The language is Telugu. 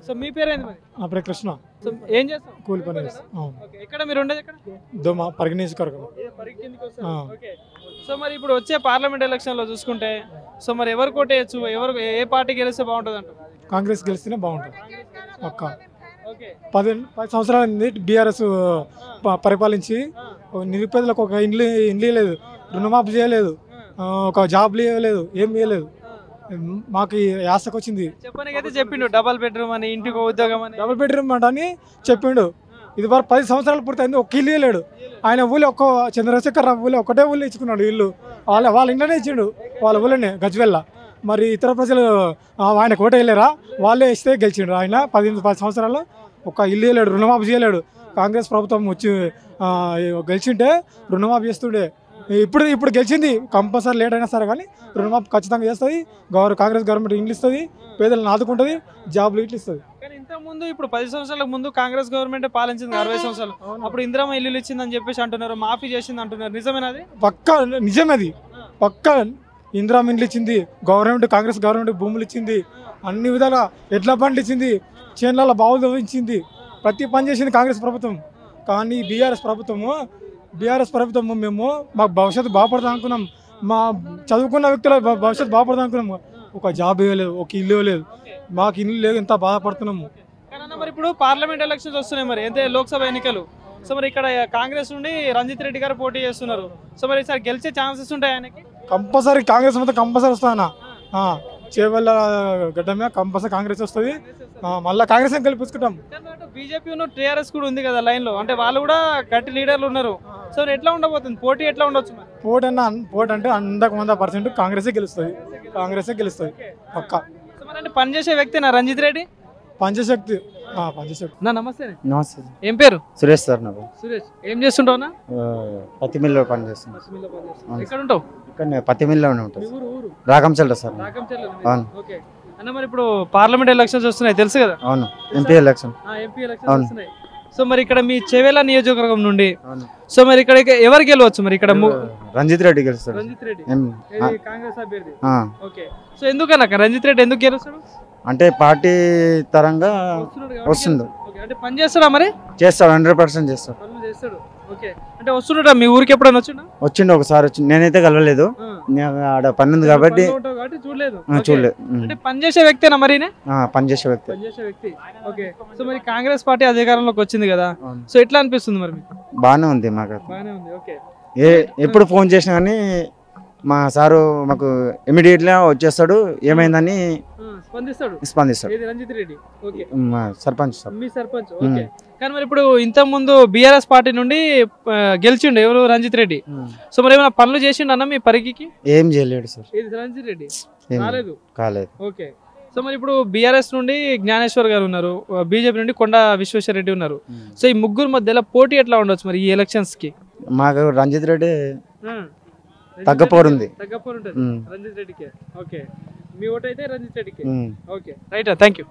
సో మీ పేరేంది మరి? నా పేరు కృష్ణ. సో ఏం చేస్తాం? కూలి పని చేస్తాం. ఓకే, ఎక్కడ మీరు ఉండేది? ఎక్కడ? దోమ పరిగణించుకోరు. ఓకే. సో మరి ఇప్పుడు వచ్చే పార్లమెంట్ ఎలక్షన్లో చూసుకుంటే సో మరి ఎవరు కోటేయచ్చు, ఎవరు ఏ పార్టీ గెలిస్తే బాగుంటుంది అంటారు? కాంగ్రెస్ గెలిస్తేనే బాగుంటుంది. ఒక్క ఓకే 10 సంవత్సరాల నుండి బీఆర్ఎస్ పరిపాలించి నిరుపేదలకు ఒక ఇండ్లు లేదు, రుణమాఫీ చేయలేదు, ఒక జాబ్లు ఇవ్వలేదు, ఏం ఇవ్వలేదు. మాకు యాసకు వచ్చింది. చెప్పనైతే చెప్పిండు డబల్ బెడ్రూమ్ అని, ఇంటికి ఉద్యోగం అని. డబుల్ బెడ్రూమ్ అని చెప్పిండు. ఇది వరకు 10 సంవత్సరాలు పూర్తయింది, ఒక్క ఇల్లు ఇవ్వలేడు. ఆయన ఊళ్ళో చంద్రశేఖర్ ఊళ్ళో ఒకటే ఊళ్ళో ఇచ్చుకున్నాడు ఇల్లు. వాళ్ళ ఇంట్లోనే ఇచ్చిండు, వాళ్ళ ఊళ్ళోనే గజ్వెల్ల. మరి ఇతర ప్రజలు ఆయన కోట వెళ్ళారా? వాళ్ళే ఇస్తే గెలిచిండు. ఆయన 10 సంవత్సరాలు ఒక ఇల్లు ఇవ్వలేడు, రుణమాఫీ చేయలేడు. కాంగ్రెస్ ప్రభుత్వం వచ్చి గెలిచింటే రుణమాఫీ చేస్తుండే. ఇప్పుడు గెలిచింది, కంపల్సరీ లేట్ అయినా సరే కానీ రుణమాఫీ ఖచ్చితంగా చేస్తుంది. కాంగ్రెస్ గవర్నమెంట్ ఇండ్లు ఇస్తుంది, పేదలను ఆదుకుంటుంది, జాబ్లు ఇట్లు ఇస్తుంది. కానీ ఇంతకుముందు ఇప్పుడు 10 సంవత్సరాల ముందు కాంగ్రెస్ గవర్నమెంట్ పాలించింది 60 సంవత్సరాలు. అప్పుడు ఇందిరమ్మ ఇల్లు ఇచ్చిందని చెప్పేసి అంటున్నారు, మాఫీ చేసింది అంటున్నారు. నిజమేనది? పక్కా నిజమేది. పక్కా ఇందిరమ్మ ఇండ్లు ఇచ్చింది గవర్నమెంట్, కాంగ్రెస్ గవర్నమెంట్ భూములు ఇచ్చింది, అన్ని విధాలుగా ఎడ్ల బండ్లు ఇచ్చింది, చేనుల బావులు ఇచ్చింది, ప్రతి పని చేసింది కాంగ్రెస్ ప్రభుత్వం. కానీ బీఆర్ఎస్ ప్రభుత్వము మేము మాకు భవిష్యత్తు బాగుపడతాం అనుకున్నాం, మా చదువుకున్న వ్యక్తుల భవిష్యత్తు బాగుపడతాం అనుకున్నాము. ఒక జాబ్ ఇవ్వలేదు, ఒక ఇల్లు ఇవ్వలేదు, మాకు ఇల్లు లేదు, ఎంత బాధపడుతున్నాము. కానీ మరి ఇప్పుడు పార్లమెంట్ ఎలక్షన్స్ వస్తున్నాయి, మరి అయితే లోక్సభ ఎన్నికలు. సో మరి ఇక్కడ కాంగ్రెస్ నుండి రంజిత్ రెడ్డి గారు పోటీ చేస్తున్నారు. సో మరి ఈసారి గెలిచే ఛాన్సెస్ ఉంటాయి ఆయనకి? కంపల్సరీ కాంగ్రెస్ మొత్తం కంపల్సరీ వస్తానా, చేవల్ల గడ్డ మీద కంపల్సరీ కాంగ్రెస్ వస్తుంది. మళ్ళీ కాంగ్రెస్ గెలిపించుకుంటాం. బీజేపీ టీఆర్ఎస్ కూడా ఉంది కదా లైన్ లో, అంటే వాళ్ళు కూడా గట్టి లీడర్లు ఉన్నారు. సో ఎట్లా ఉండబోతుంది పోటీ, ఎట్లా ఉండొచ్చు? పోటీ అంటే 100% కాంగ్రెసే గెలుస్తుంది పక్క. అంటే పనిచేసే వ్యక్తి నా రంజిత్ రెడ్డి పంచశక్తి. నా నమస్తే. నమస్తే. ఏం పేరు? సురేష్ సార్. నాకు సురేష్. ఏం చేస్తుంటావు? పత్తి మిల్లో పని చేస్తాను. ఎక్కడ ఉంటావు? ఇక్కడ పత్తి మిల్లోనే ఉంటుంది. రాకంచల్ల సార్. అవును. అన్న మరి ఇప్పుడు పార్లమెంట్ ఎలక్షన్స్ వస్తున్నాయి తెలుసు కదా? అవును, ఎంపీ ఎలక్షన్. వస్తున్నాయి. సో మరి ఇక్కడ మీ చెవేల నియోజకవర్గం నుండి సో మరి ఇక్కడ ఎవరు గెలవచ్చు? మరి ఇక్కడ రంజిత్ రెడ్డి గెలుస్తాడు. రంజిత్ రెడ్డి కాంగ్రెస్ అభ్యర్థి. ఓకే. సో ఎందుకన్నా రంజిత్ రెడ్డి ఎందుకు గెలుస్తాడు? అంటే పార్టీ తరంగా వస్తుంది. అంటే పని చేస్తాడా? మరి చేస్తాడు, 100% చేస్తాడు. ఓకే. అంటే వస్తుండట మీ ఊరికి ఎప్పుడైనా వచ్చిండు ఒకసారి వచ్చిండు. నేనైతే కలవలేదు, ఆడ పని ఉంది కాబట్టి చూడలేదు. అంటే పనిచేసే వ్యక్తేనా? మరి పనిచేసే వ్యక్తి. ఓకే. సో మరి కాంగ్రెస్ పార్టీ అధికారంలోకి వచ్చింది కదా, సో ఎట్లా అనిపిస్తుంది మరి మీకు? బాగానే ఉంది మాకు. ఓకే. ఎప్పుడు ఫోన్ చేసినా కానీ మా సారు మాకు ఇమీడియట్గా వచ్చేస్తాడు, ఏమైందని స్పందిస్తాడు. రంజిత్ రెడ్డి సర్పంచ్. మీ సర్పంచ్. ఓకే. కానీ మరి ఇప్పుడు ఇంత ముందు బీఆర్ఎస్ పార్టీ నుండి గెలిచిండు ఎవరు? రంజిత్ రెడ్డి. సో మరి ఏమైనా పనులు చేసిండు అన్న మీ పరిగికి? ఏం చేయలేడు సార్. రంజిత్ రెడ్డి కాలేదు. ఓకే. సో మరి ఇప్పుడు బీఆర్ఎస్ నుండి జ్ఞానేశ్వర్ గారు ఉన్నారు, బీజేపీ నుండి కొండ విశ్వేశ్వర రెడ్డి ఉన్నారు. సో ఈ ముగ్గురు మధ్యలో పోటీ ఎట్లా ఉండొచ్చు మరి ఈ ఎలక్షన్స్ కి? మాకు రంజిత్ రెడ్డి తగ్గపోరుంది. రంజిత్ రెడ్డికి. ఓకే. మీ ఓటు అయితే రంజిత్ రెడ్డికి. Okay right, thank you.